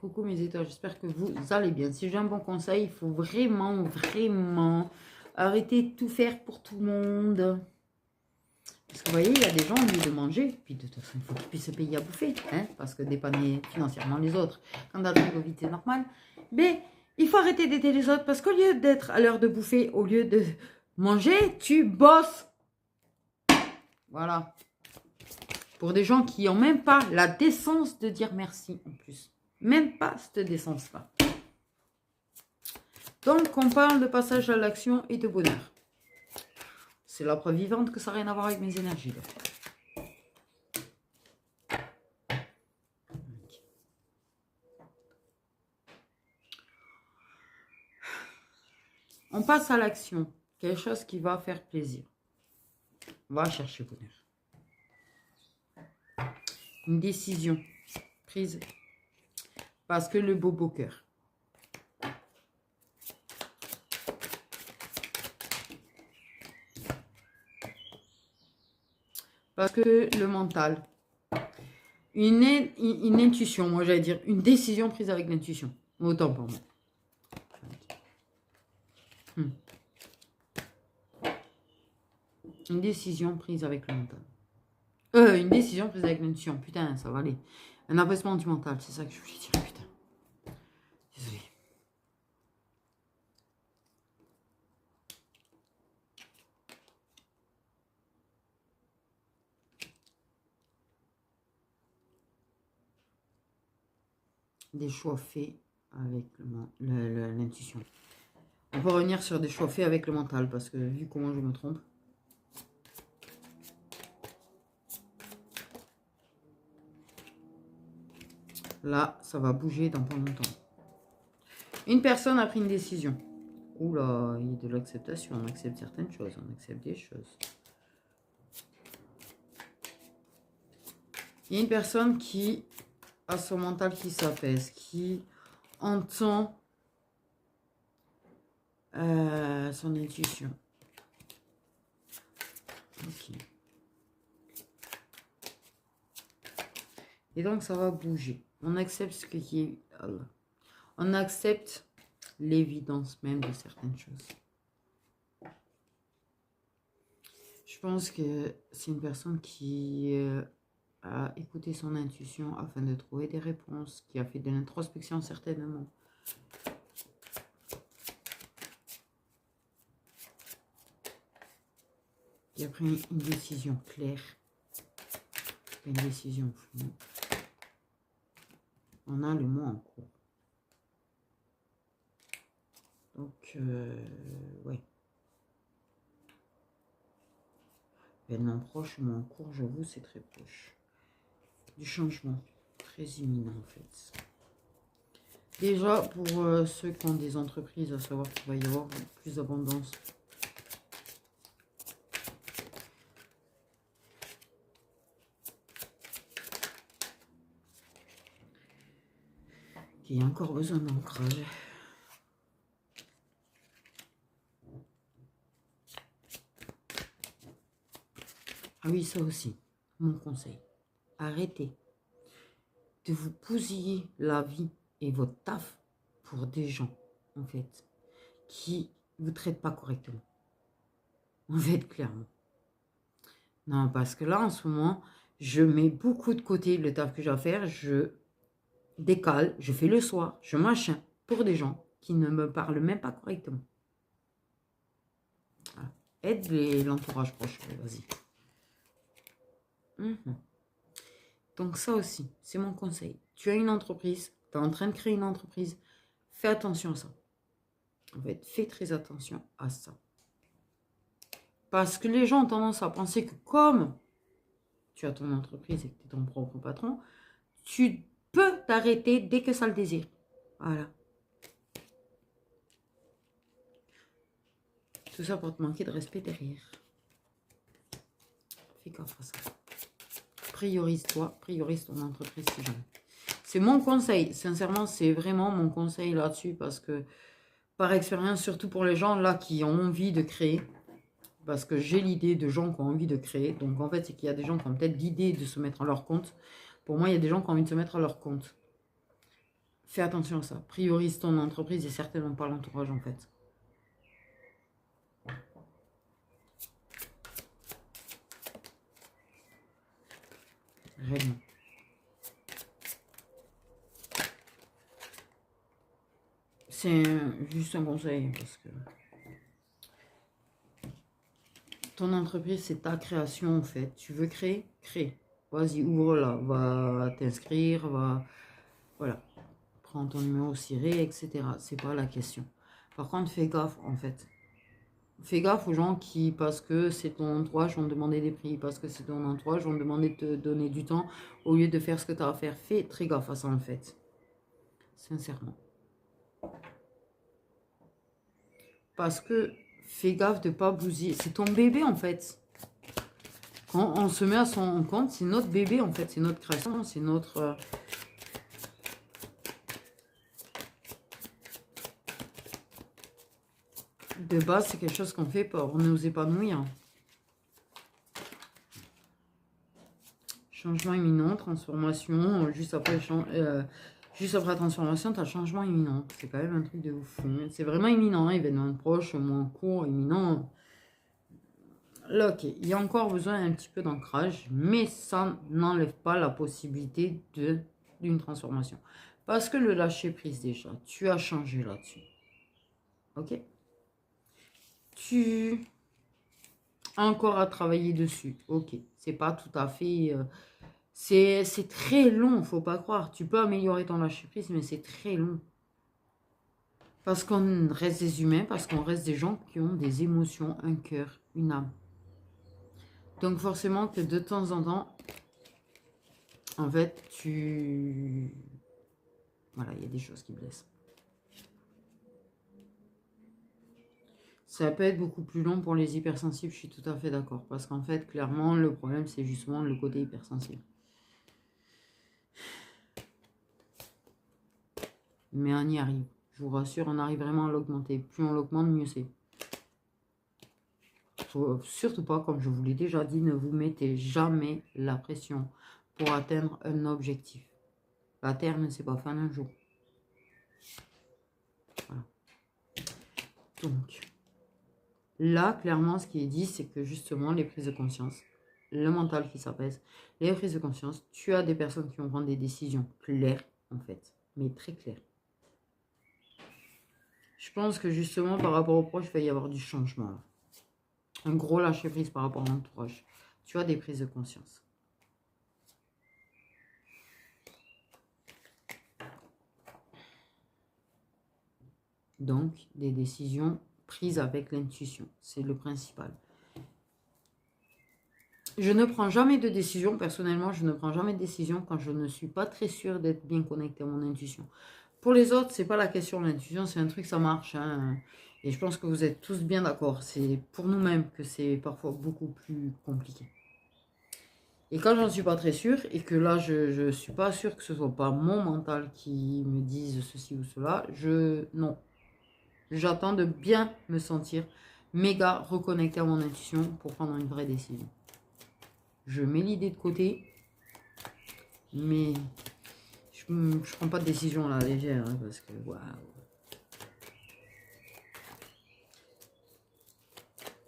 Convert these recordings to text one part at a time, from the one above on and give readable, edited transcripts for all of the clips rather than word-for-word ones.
Coucou mes étoiles, j'espère que vous allez bien. Si j'ai un bon conseil, il faut vraiment, vraiment arrêter de tout faire pour tout le monde. Parce que vous voyez, il y a des gens, au lieu de manger, puis de toute façon, il faut qu'ils puissent se payer à bouffer, hein, parce que dépanner financièrement les autres, quand on arrive au vite, c'est normal. Mais il faut arrêter d'aider les autres, parce qu'au lieu d'être à l'heure de bouffer, au lieu de manger, tu bosses. Voilà. Pour des gens qui n'ont même pas la décence de dire merci en plus. Même pas cette décence-là. Donc, on parle de passage à l'action et de bonheur. C'est la preuve vivante que ça n'a rien à voir avec mes énergies. Là. On passe à l'action. Quelque chose qui va faire plaisir. On va chercher bonheur. Une décision prise parce que le beau cœur. Parce que le mental. Une intuition, moi j'allais dire. Une décision prise avec l'intuition. Autant pour moi. Une décision prise avec le mental. Une décision prise avec l'intuition. Putain, ça va aller. Un abaissement du mental, c'est ça que je voulais dire. Putain. Désolée. Des choix faits avec l'intuition. On peut revenir sur des choix faits avec le mental, parce que vu comment je me trompe. Là, ça va bouger dans pas longtemps. Une personne a pris une décision. Oula, il y a de l'acceptation. On accepte certaines choses, on accepte des choses. Il y a une personne qui a son mental qui s'apaise, qui entend son intuition. Ok. Et donc, ça va bouger. On accepte ce qui est... On accepte l'évidence même de certaines choses. Je pense que c'est une personne qui a écouté son intuition afin de trouver des réponses, qui a fait de l'introspection certainement. Qui a pris une décision claire, une décision floue. On a le mot en cours. Donc, ouais. Événement proche, mais en cours, j'avoue, c'est très proche. Du changement, très imminent en fait. Déjà, pour ceux qui ont des entreprises, à savoir qu'il va y avoir plus d'abondance. Qu'il y a encore besoin d'ancrage. Ah oui, ça aussi, mon conseil. Arrêtez de vous bousiller la vie et votre taf pour des gens, en fait, qui ne vous traitent pas correctement. En fait, clairement. Non, parce que là, en ce moment, je mets beaucoup de côté le taf que j'ai à faire. Je décale, je fais le soir, je machin pour des gens qui ne me parlent même pas correctement. Voilà. Aide l'entourage proche, vas-y. Donc ça aussi, c'est mon conseil. Tu as une entreprise, tu es en train de créer une entreprise, fais attention à ça. En fait, fais très attention à ça. Parce que les gens ont tendance à penser que comme tu as ton entreprise et que tu es ton propre patron, tu peux t'arrêter dès que ça le désire. Voilà. Tout ça pour te manquer de respect derrière. Fais gaffe à ça. Priorise-toi, priorise ton entreprise si jamais. C'est mon conseil, sincèrement, c'est vraiment mon conseil là-dessus parce que, par expérience, surtout pour les gens là qui ont envie de créer, parce que j'ai l'idée de gens qui ont envie de créer, donc en fait, c'est qu'il y a des gens qui ont peut-être l'idée de se mettre à leur compte. Pour moi, il y a des gens qui ont envie de se mettre à leur compte. Fais attention à ça. Priorise ton entreprise et certainement pas l'entourage en fait. Réellement. C'est juste un conseil parce que ton entreprise, c'est ta création en fait. Tu veux créer, crée. Vas-y, ouvre-la, va t'inscrire, va... Voilà. Prends ton numéro ciré, etc. C'est pas la question. Par contre, fais gaffe en fait. Fais gaffe aux gens qui, parce que c'est ton entourage, vont te demander des prix, parce que c'est ton entourage, vont te demander de te donner du temps au lieu de faire ce que tu as à faire. Fais très gaffe à ça en fait. Sincèrement. Parce que fais gaffe de ne pas bousiller. C'est ton bébé en fait. Quand on se met à son compte, c'est notre bébé en fait. C'est notre création, c'est notre... De base, c'est quelque chose qu'on fait pour nous épanouir. Changement imminent, transformation. Juste après la transformation, tu as changement imminent. C'est quand même un truc de ouf. C'est vraiment imminent. Hein, événement proche, moins court, imminent. Là, ok. Il y a encore besoin d'un petit peu d'ancrage. Mais ça n'enlève pas la possibilité d'une transformation. Parce que le lâcher prise déjà, tu as changé là-dessus. Ok. Tu as encore à travailler dessus. Ok. C'est pas tout à fait... c'est très long, faut pas croire. Tu peux améliorer ton lâcher prise, mais c'est très long. Parce qu'on reste des humains, parce qu'on reste des gens qui ont des émotions, un cœur, une âme. Donc forcément que de temps en temps, en fait, voilà, il y a des choses qui blessent. Ça peut être beaucoup plus long pour les hypersensibles, je suis tout à fait d'accord. Parce qu'en fait, clairement, le problème, c'est justement le côté hypersensible. Mais on y arrive. Je vous rassure, on arrive vraiment à l'augmenter. Plus on l'augmente, mieux c'est. Surtout pas, comme je vous l'ai déjà dit, ne vous mettez jamais la pression pour atteindre un objectif. La Terre ne s'est pas faite en un jour. Voilà. Donc, là, clairement, ce qui est dit, c'est que justement, les prises de conscience, le mental qui s'apaise, les prises de conscience, tu as des personnes qui vont prendre des décisions claires, en fait, mais très claires. Je pense que justement, par rapport au proche, il va y avoir du changement. Là. Un gros lâcher prise par rapport à l'entourage. Tu as des prises de conscience. Donc, des décisions prises avec l'intuition. C'est le principal. Je ne prends jamais de décision. Personnellement, je ne prends jamais de décision quand je ne suis pas très sûre d'être bien connectée à mon intuition. Pour les autres, c'est pas la question de l'intuition. C'est un truc, ça marche. Hein. Et je pense que vous êtes tous bien d'accord. C'est pour nous-mêmes que c'est parfois beaucoup plus compliqué. Et quand j'en suis pas très sûre, et que là, je suis pas sûre que ce soit pas mon mental qui me dise ceci ou cela, non. J'attends de bien me sentir méga reconnecté à mon intuition pour prendre une vraie décision. Je mets l'idée de côté, mais je prends pas de décision là légère, hein, parce que waouh.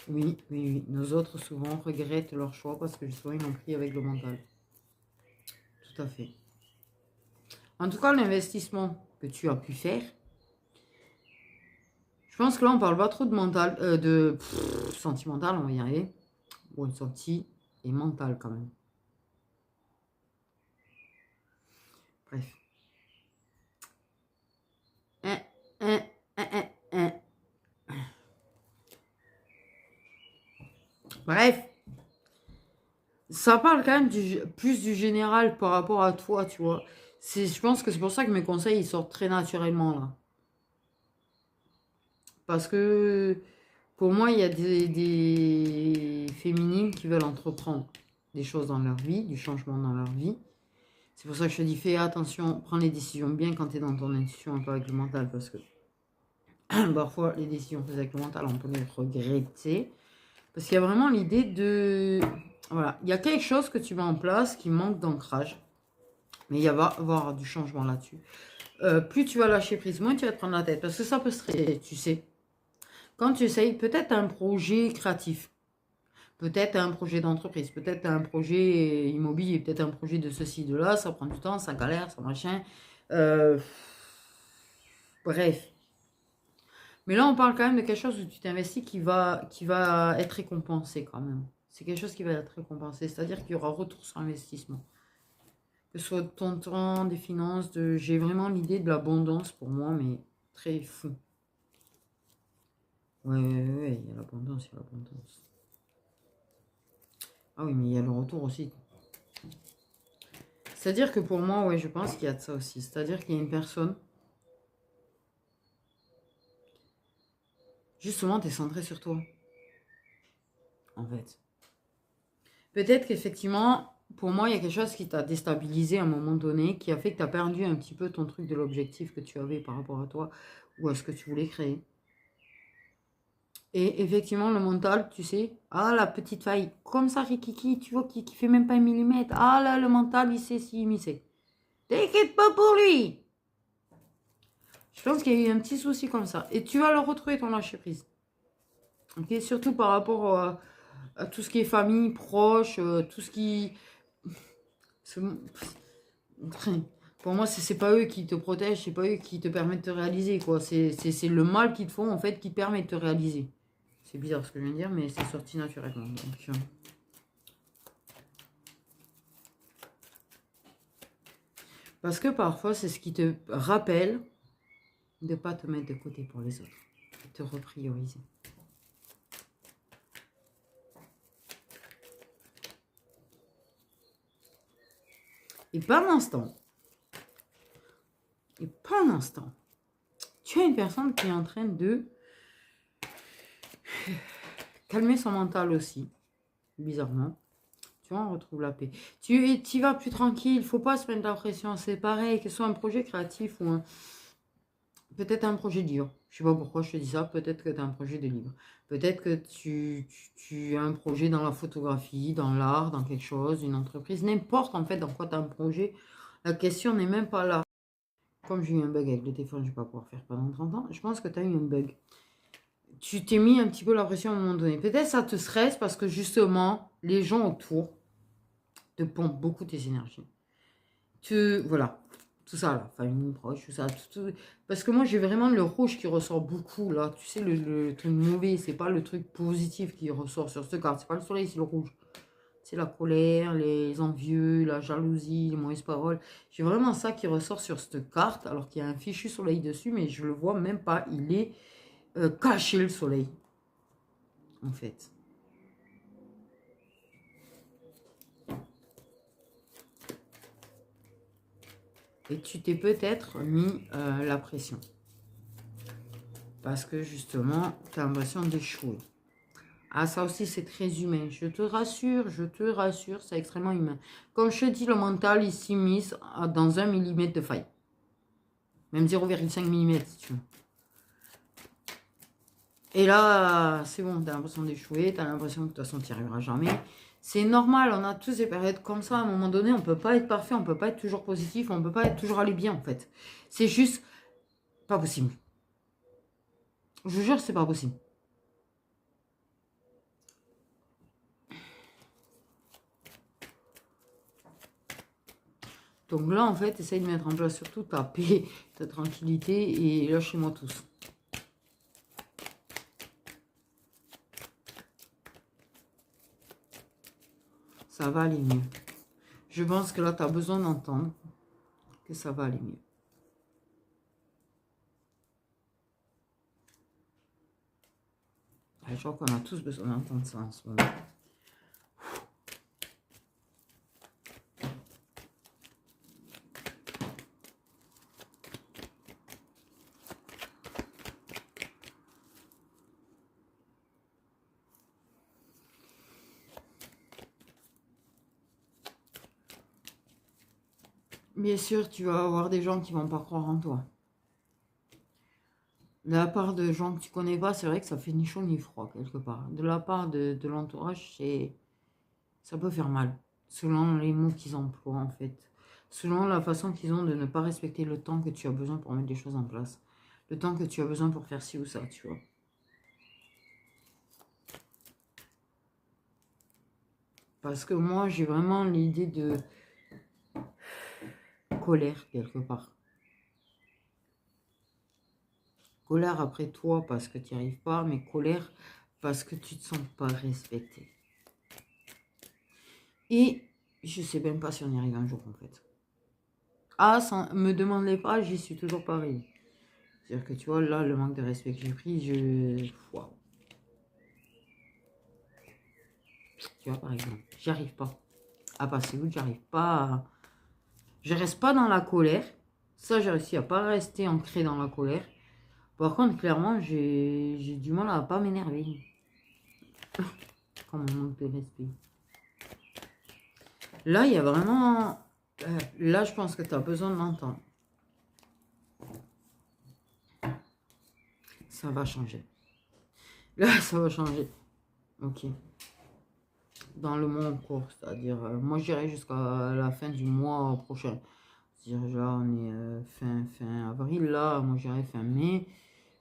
Oui, nos autres souvent regrettent leur choix parce que justement ils l'ont pris avec le mental. Tout à fait. En tout cas, l'investissement que tu as pu faire, je pense que là on parle pas trop de mental, sentimental, on va y arriver. Bon, senti et mental quand même. Bref. Bref. Ça parle quand même plus du général par rapport à toi, tu vois. Je pense que c'est pour ça que mes conseils, ils sortent très naturellement, là. Parce que, pour moi, il y a des féminines qui veulent entreprendre des choses dans leur vie, du changement dans leur vie. C'est pour ça que je te dis, fais attention, prends les décisions bien quand tu es dans ton intuition, un peu avec le mental, parce que parfois, les décisions prises avec le mental, on peut les regretter. Parce qu'il y a vraiment l'idée de... Voilà, il y a quelque chose que tu mets en place qui manque d'ancrage. Mais il va y avoir du changement là-dessus. Plus tu vas lâcher prise, moins tu vas te prendre la tête. Parce que ça peut stresser, tu sais. Quand tu essayes, peut-être un projet créatif. Peut-être un projet d'entreprise. Peut-être un projet immobilier. Peut-être un projet de ceci, de là. Ça prend du temps, ça galère, ça machin. Bref. Mais là, on parle quand même de quelque chose où tu t'investis qui va être récompensé quand même. C'est quelque chose qui va être récompensé. C'est-à-dire qu'il y aura retour sur investissement. Que ce soit de ton temps, des finances, j'ai vraiment l'idée de l'abondance pour moi, mais très fou. Ouais, il y a l'abondance, il y a l'abondance. Ah oui, mais il y a le retour aussi. C'est-à-dire que pour moi, ouais, je pense qu'il y a de ça aussi. C'est-à-dire qu'il y a une personne, justement, tu es centré sur toi, en fait. Peut-être qu'effectivement, pour moi, il y a quelque chose qui t'a déstabilisé à un moment donné, qui a fait que tu as perdu un petit peu ton truc de l'objectif que tu avais par rapport à toi, ou à ce que tu voulais créer. Et effectivement, le mental, tu sais, ah la petite faille, comme ça, Rikiki, tu vois, qui fait même pas un millimètre. Ah là, le mental, il sait si, il sait. T'inquiète pas pour lui. Je pense qu'il y a eu un petit souci comme ça. Et tu vas le retrouver, ton lâcher prise. Ok, surtout par rapport à tout ce qui est famille, proche, tout ce qui... Pour moi, c'est pas eux qui te protègent, c'est pas eux qui te permettent de te réaliser, quoi. C'est le mal qu'ils te font, en fait, qui te permet de te réaliser. C'est bizarre ce que je viens de dire, mais c'est sorti naturellement. Donc, parce que parfois, c'est ce qui te rappelle de ne pas te mettre de côté pour les autres. De te reprioriser. Et pendant ce temps, tu as une personne qui est en train de calmer son mental aussi, bizarrement. Tu vois, on retrouve la paix. Tu y vas plus tranquille, il ne faut pas se mettre la pression. C'est pareil, que ce soit un projet créatif ou peut-être un projet de livre. Je ne sais pas pourquoi je te dis ça. Peut-être que tu as un projet de livre. Peut-être que tu as un projet dans la photographie, dans l'art, dans quelque chose, une entreprise. N'importe en fait dans quoi tu as un projet. La question n'est même pas là. Comme j'ai eu un bug avec le téléphone, je ne vais pas pouvoir faire pendant 30 ans. Je pense que tu as eu un bug. Tu t'es mis un petit peu la pression à un moment donné. Peut-être ça te stresse parce que justement, les gens autour te pompent beaucoup tes énergies. Voilà, tout ça là, famille proche, tout ça. Parce que moi, j'ai vraiment le rouge qui ressort beaucoup là. Tu sais, le truc mauvais, c'est pas le truc positif qui ressort sur cette carte. C'est pas le soleil, c'est le rouge. C'est la colère, les envieux, la jalousie, les mauvaises paroles. J'ai vraiment ça qui ressort sur cette carte, alors qu'il y a un fichu soleil dessus, mais je le vois même pas. Il est caché, le soleil, en fait. Et tu t'es peut-être mis la pression. Parce que justement, tu as l'impression d'échouer. Ah, ça aussi, c'est très humain. Je te rassure, c'est extrêmement humain. Comme je te dis, le mental, il s'immisce dans 1 millimètre de faille. Même 0,5 mm, si tu veux. Et là, c'est bon, tu as l'impression d'échouer, tu as l'impression que de toute façon, tu n'y arriveras jamais. C'est normal, on a tous des périodes comme ça. À un moment donné, on ne peut pas être parfait, on ne peut pas être toujours positif, on ne peut pas être toujours aller bien, en fait. C'est juste pas possible. Je vous jure, c'est pas possible. Donc là, en fait, essaye de mettre en place surtout ta paix, ta tranquillité et lâchez-moi tous. Ça va aller mieux. Je pense que là, tu as besoin d'entendre que ça va aller mieux. Je crois qu'on a tous besoin d'entendre ça en ce moment. Bien sûr, tu vas avoir des gens qui vont pas croire en toi. De la part de gens que tu connais pas, c'est vrai que ça fait ni chaud ni froid quelque part. De la part de l'entourage, ça peut faire mal. Selon les mots qu'ils emploient en fait. selon la façon qu'ils ont de ne pas respecter le temps que tu as besoin pour mettre des choses en place. Le temps que tu as besoin pour faire ci ou ça, tu vois. Parce que moi, j'ai vraiment l'idée de colère quelque part. Colère après toi parce que tu n'y arrives pas, mais colère parce que tu ne te sens pas respecté. Et je ne sais même pas si on y arrive un jour en fait. Ah, ça me demandez pas, j'y suis toujours pareil. C'est-à-dire que tu vois, là, le manque de respect que j'ai pris, waouh. Tu vois, par exemple, j'y arrive pas à passer outre, j'arrive pas à... Je reste pas dans la colère. Ça, j'ai réussi à pas rester ancré dans la colère. Par contre, clairement, j'ai du mal à pas m'énerver. Comme un manque de respect. Là, il y a vraiment... là, je pense que tu as besoin de l'entendre. Ça va changer. Là, ça va changer. Ok. Dans le mois en cours, c'est-à-dire... moi, je dirais jusqu'à la fin du mois prochain. C'est-à-dire, là, on est fin avril. Là, moi, je dirais fin mai.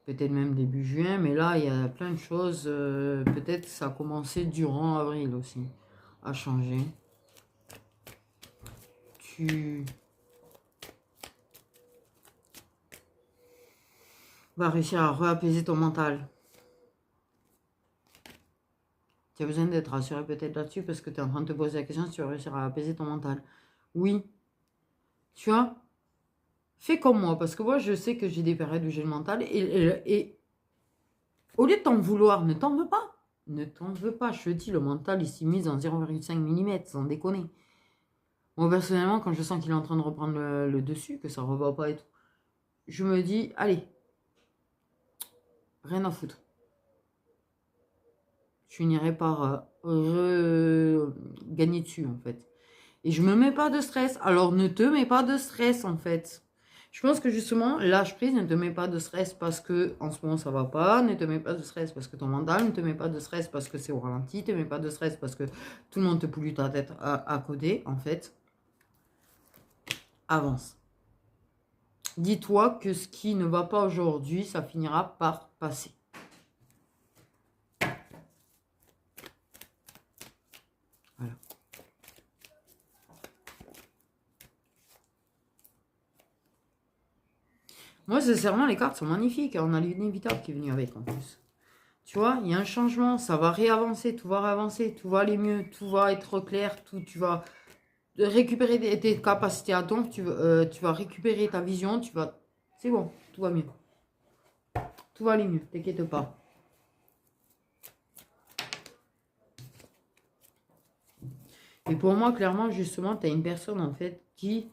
Peut-être même début juin. Mais là, il y a plein de choses. Peut-être que ça a commencé durant avril aussi. À changer. Tu... va réussir à réapaiser ton mental. Tu as besoin d'être rassuré peut-être là-dessus parce que tu es en train de te poser la question si tu vas réussir à apaiser ton mental. Oui. Tu vois, fais comme moi parce que moi, je sais que j'ai des périodes où j'ai le mental et au lieu de t'en vouloir, ne t'en veux pas. Ne t'en veux pas. Je te dis, le mental, il s'y mise en 0,5 mm, sans déconner. Moi, personnellement, quand je sens qu'il est en train de reprendre le dessus, que ça ne revoit pas et tout, je me dis, allez, rien à foutre. Je finirai par gagner dessus, en fait. Et je me mets pas de stress. Alors, ne te mets pas de stress, en fait. Je pense que justement, lâche prise, ne te mets pas de stress parce que en ce moment ça va pas, ne te mets pas de stress parce que ton mental, ne te mets pas de stress parce que c'est au ralenti, ne te mets pas de stress parce que tout le monde te pollue ta tête à coder, en fait. Avance. Dis-toi que ce qui ne va pas aujourd'hui, ça finira par passer. Voilà. Moi, sincèrement, les cartes sont magnifiques. On a l'inévitable qui est venu avec en plus. Tu vois, il y a un changement, ça va réavancer, tout va réavancer, tout va aller mieux, tout va être clair, tout, tu vas récupérer tes capacités à ton, tu vas récupérer ta vision, tu vas... C'est bon, tout va mieux. Tout va aller mieux, t'inquiète pas. Et pour moi, clairement, justement, tu as une personne, en fait, qui,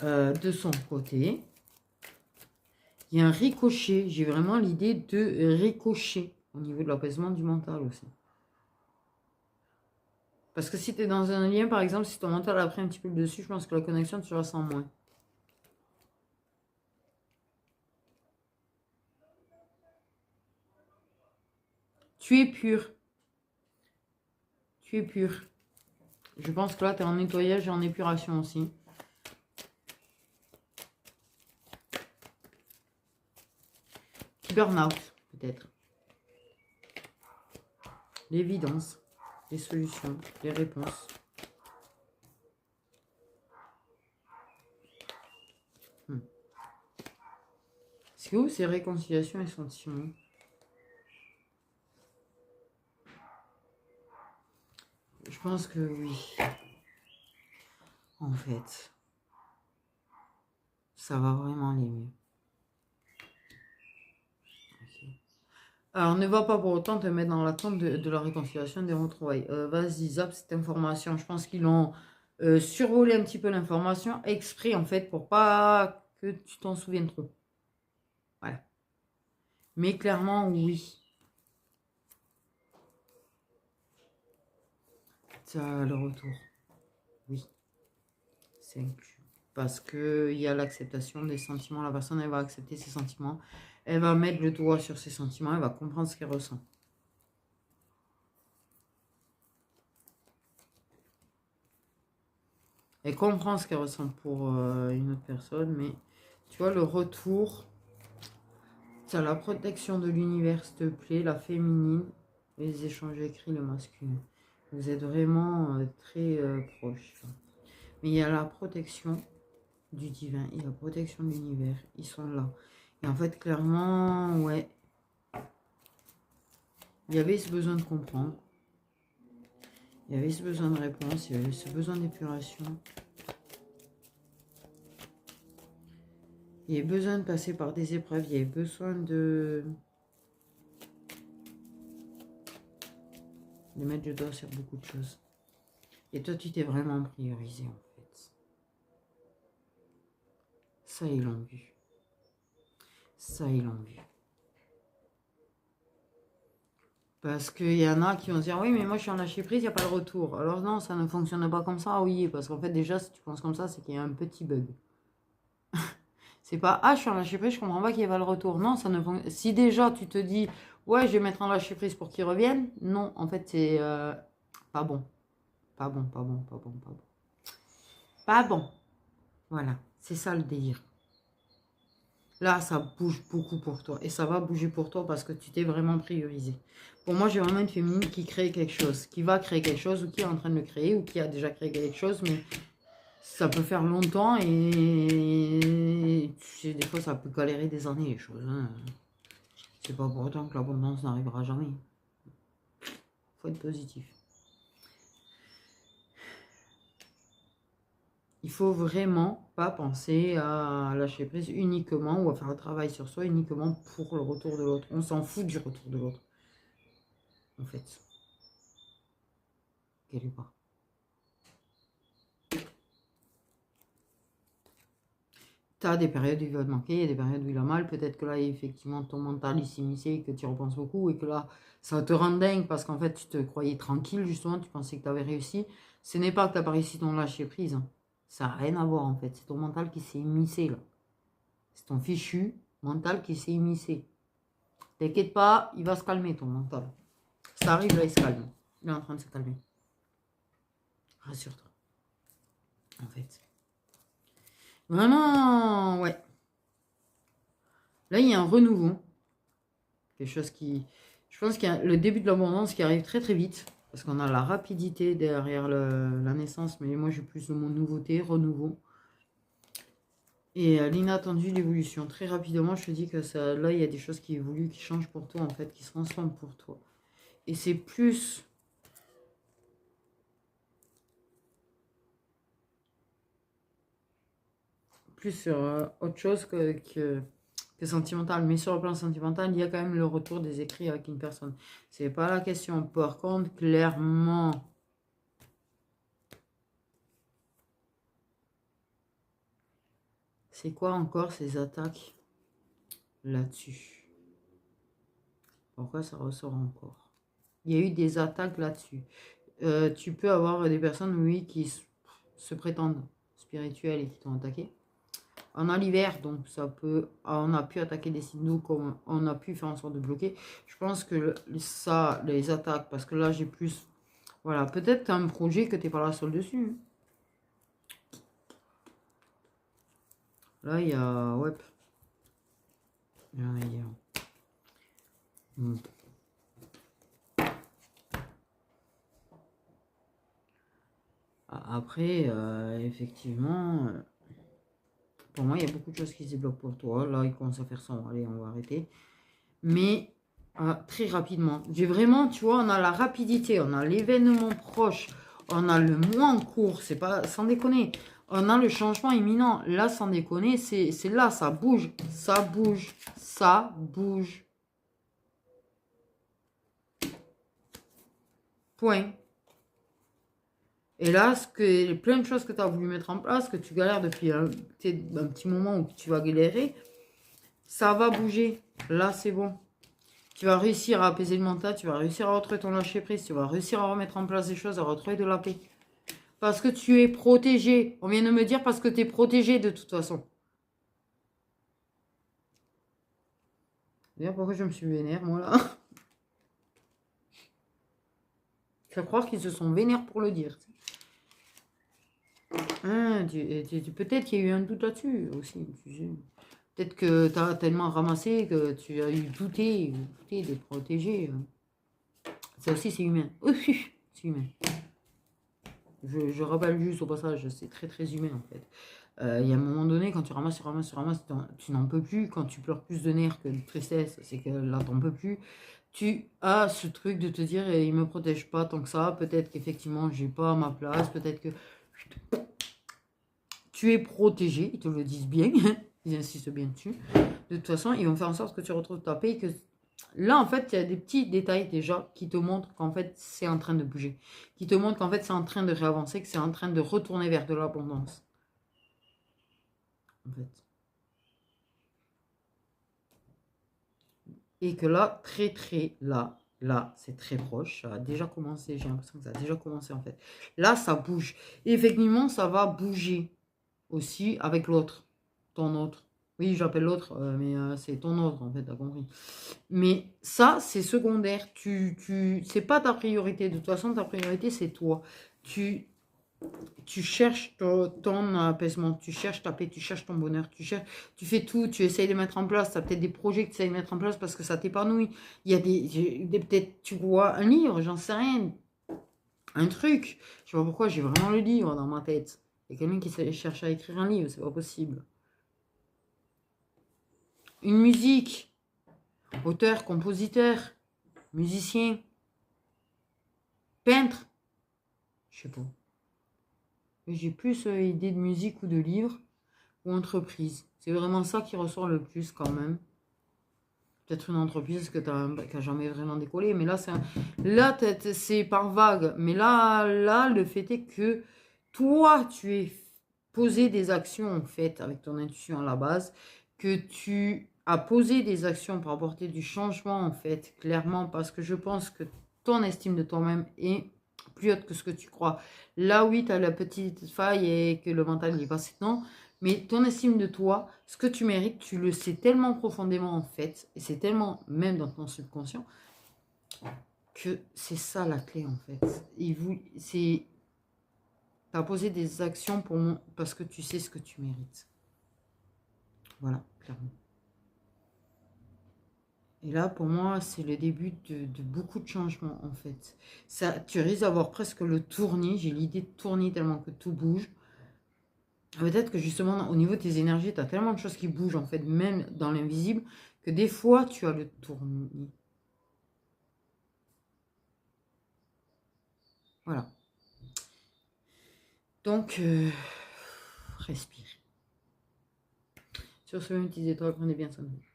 de son côté, il y a un ricochet. J'ai vraiment l'idée de ricochet au niveau de l'apaisement du mental aussi. Parce que si tu es dans un lien, par exemple, si ton mental a pris un petit peu le dessus, je pense que la connexion, tu la sens moins. Tu es pur. Tu es pur. Je pense que là, tu es en nettoyage et en épuration aussi. Burnout, peut-être. L'évidence, les solutions, les réponses. C'est où ces réconciliations et sentiments? Je pense que oui. En fait, ça va vraiment aller mieux. Okay. Alors, ne va pas pour autant te mettre dans l'attente de la réconciliation des retrouvailles. Vas-y, zappe cette information. Je pense qu'ils ont survolé un petit peu l'information exprès, en fait, pour pas que tu t'en souviennes trop. Voilà. Mais clairement, oui. Ça, le retour. Oui. C'est inclus. Parce qu'il y a l'acceptation des sentiments. La personne, elle va accepter ses sentiments. Elle va mettre le doigt sur ses sentiments. Elle va comprendre ce qu'elle ressent. Elle comprend ce qu'elle ressent pour une autre personne, mais tu vois, le retour, tu as la protection de l'univers, s'il te plaît, la féminine, les échanges écrits, le masculin. Vous êtes vraiment très proches. Mais il y a la protection du divin et la protection de l'univers. Ils sont là. Et en fait, clairement, ouais, il y avait ce besoin de comprendre. Il y avait ce besoin de réponse. Il y avait ce besoin d'épuration. Il y avait besoin de passer par des épreuves. Il y avait besoin de mettre le doigt sur beaucoup de choses. Et toi, tu t'es vraiment priorisé, en fait. Ça, ils l'ont vu. Ça, ils l'ont vu. Parce qu'il y en a qui vont se dire, oui, mais moi, je suis en lâcher prise, il n'y a pas de retour. Alors non, ça ne fonctionne pas comme ça, oui. Parce qu'en fait, déjà, si tu penses comme ça, c'est qu'il y a un petit bug. C'est pas, ah, je suis en lâcher prise, je comprends pas qu'il n'y ait pas le retour. Non, ça ne fonctionne. Si déjà, tu te dis, ouais, je vais mettre en lâcher prise pour qu'il revienne, non, en fait, c'est pas bon. Pas bon, pas bon, pas bon, pas bon. Pas bon. Voilà, c'est ça le délire. Là, ça bouge beaucoup pour toi. Et ça va bouger pour toi parce que tu t'es vraiment priorisé. Pour moi, j'ai vraiment une féminine qui crée quelque chose. Qui va créer quelque chose ou qui est en train de le créer ou qui a déjà créé quelque chose. Mais ça peut faire longtemps et tu sais, des fois, ça peut galérer des années les choses. Hein. C'est pas pour autant que l'abondance n'arrivera jamais. Faut être positif. Il faut vraiment pas penser à lâcher prise uniquement ou à faire un travail sur soi uniquement pour le retour de l'autre. On s'en fout du retour de l'autre. En fait. Quelque part. Tu as des périodes où il va te manquer, il y a des périodes où il a mal. Peut-être que là, effectivement, ton mental il s'est missé et que tu y repenses beaucoup et que là, ça te rend dingue parce qu'en fait, tu te croyais tranquille, justement, tu pensais que tu avais réussi. Ce n'est pas que tu n'as pas réussi ton lâcher prise. Hein. Ça n'a rien à voir, en fait. C'est ton mental qui s'est immiscé, là. C'est ton fichu mental qui s'est immiscé. T'inquiète pas, il va se calmer, ton mental. Ça arrive, là, il se calme. Il est en train de se calmer. Rassure-toi. En fait. Vraiment, ouais. Là, il y a un renouveau. Quelque chose qui... Je pense qu'il y a le début de l'abondance qui arrive très très vite. Parce qu'on a la rapidité derrière la naissance. Mais moi, j'ai plus le mot nouveauté, renouveau. Et l'inattendu, l'évolution. Très rapidement, je te dis que ça, là, il y a des choses qui évoluent, qui changent pour toi, en fait, qui se transforment pour toi. Et c'est plus... sur autre chose que sentimental. Mais sur le plan sentimental, il y a quand même le retour des écrits avec une personne. C'est pas la question. Par contre, clairement... C'est quoi encore ces attaques là-dessus? Pourquoi ça ressort encore? Il y a eu des attaques là-dessus. Tu peux avoir des personnes, oui, qui se prétendent spirituelles et qui t'ont attaqué. On a l'hiver, donc ça peut... On a pu attaquer des signaux comme on a pu faire en sorte de bloquer. Je pense que ça, les attaques, parce que là j'ai plus... Voilà, peut-être tu as un projet que tu n'es pas la seule dessus. Là, il y a... Ouais. Après, effectivement... Pour moi, il y a beaucoup de choses qui se débloquent pour toi. Là, il commence à faire ça. Allez, on va arrêter. Mais très rapidement. J'ai vraiment, tu vois, on a la rapidité, on a l'événement proche, on a le mois en cours. C'est pas sans déconner. On a le changement imminent. Là, sans déconner, c'est là, ça bouge, ça bouge, ça bouge. Point. Et là, plein de choses que tu as voulu mettre en place, que tu galères depuis un petit moment où tu vas galérer, ça va bouger. Là, c'est bon. Tu vas réussir à apaiser le mental, tu vas réussir à retrouver ton lâcher prise, tu vas réussir à remettre en place des choses, à retrouver de la paix. Parce que tu es protégé. On vient de me dire parce que tu es protégé de toute façon. D'ailleurs, pourquoi je me suis vénère, moi, là? Je crois qu'ils se sont vénères pour le dire. Hein, peut-être qu'il y a eu un doute là-dessus aussi. Peut-être que tu as tellement ramassé que tu as eu douté de protéger. Ça aussi, c'est humain. Oui, c'est humain. Je rappelle juste au passage, c'est très très humain en fait. Il y a un moment donné, quand tu ramasses, tu n'en peux plus. Quand tu pleures plus de nerfs que de tristesse, c'est que là, t'en peux plus. Tu as ce truc de te dire, il me protège pas tant que ça. Peut-être qu'effectivement, j'ai pas ma place. Peut-être que tu es protégé. Ils te le disent bien. Ils insistent bien dessus. De toute façon, ils vont faire en sorte que tu retrouves ta paix. Que là, en fait, il y a des petits détails déjà qui te montrent qu'en fait, c'est en train de bouger. Qui te montrent qu'en fait, c'est en train de réavancer, que c'est en train de retourner vers de l'abondance. En fait. Et que là, là, c'est très proche. Ça a déjà commencé, j'ai l'impression que ça a déjà commencé en fait. Là, ça bouge. Et effectivement, ça va bouger aussi avec l'autre, ton autre. Oui, j'appelle l'autre, mais c'est ton autre en fait, t'as compris. Mais ça, c'est secondaire. C'est pas ta priorité. De toute façon, ta priorité, c'est toi. Tu cherches ton apaisement, tu cherches ta paix, tu cherches ton bonheur, tu fais tout, tu essayes de mettre en place, tu as peut-être des projets que tu essayes de mettre en place parce que ça t'épanouit. Il y a peut-être tu vois un livre, j'en sais rien, un truc. Je sais pas pourquoi j'ai vraiment le livre dans ma tête. Il y a quelqu'un qui cherche à écrire un livre, c'est pas possible. Une musique, auteur, compositeur, musicien, peintre, je sais pas. J'ai plus idée de musique ou de livre ou entreprise. C'est vraiment ça qui ressort le plus quand même. Peut-être une entreprise qui n'a jamais vraiment décollé, mais là, c'est par vague. Mais là, le fait est que toi, tu es posé des actions, en fait, avec ton intuition à la base, que tu as posé des actions pour apporter du changement, en fait, clairement, parce que je pense que ton estime de toi-même est plus haute que ce que tu crois. Là, oui, tu as la petite faille et que le mental n'est pas non. Mais ton estime de toi, ce que tu mérites, tu le sais tellement profondément en fait, et c'est tellement même dans ton subconscient, que c'est ça la clé en fait. Tu as posé des actions parce que tu sais ce que tu mérites. Voilà, clairement. Et là, pour moi, c'est le début de beaucoup de changements en fait. Tu risques d'avoir presque le tournis, j'ai l'idée de tourner tellement que tout bouge. Peut-être que justement, au niveau de tes énergies, tu as tellement de choses qui bougent, en fait, même dans l'invisible, que des fois, tu as le tournis. Voilà. Donc, respire. Sur ce, même petites étoiles, prenez bien soin de vous.